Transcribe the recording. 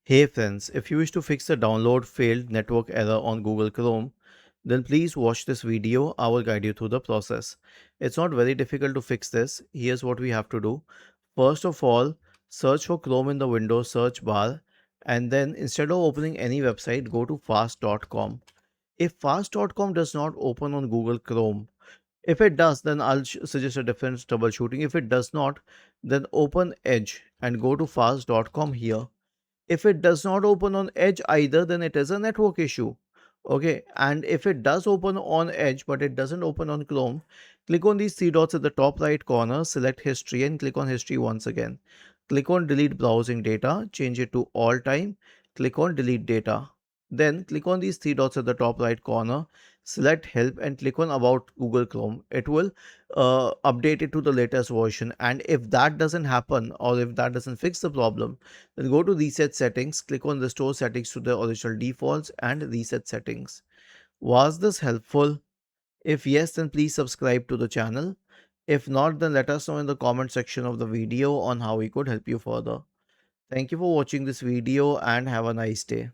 Hey friends, if you wish to fix the download failed network error on Google Chrome, then please watch this video. I will guide you through the process. It's not very difficult to fix this. Here's what we have to do. First of all, search for Chrome in the Windows search bar, and then instead of opening any website, go to fast.com. If fast.com does not open on Google Chrome, if it does, then I'll suggest a different troubleshooting. If it does not, then open Edge and go to fast.com here. If it does not open on Edge either, then it is a network issue. Okay, and if it does open on Edge but it doesn't open on Chrome, click on these three dots at the top right corner, select history and click on history once again. Click on delete browsing data, change it to all time, click on delete data. Then click on these three dots at the top right corner, select help and click on about Google Chrome. It will update it to the latest version, and if that doesn't happen or if that doesn't fix the problem, then go to reset settings, click on restore settings to the original defaults and reset settings. Was this helpful? If yes, then please subscribe to the channel. If not, then let us know in the comment section of the video on how we could help you further. Thank you for watching this video and have a nice day.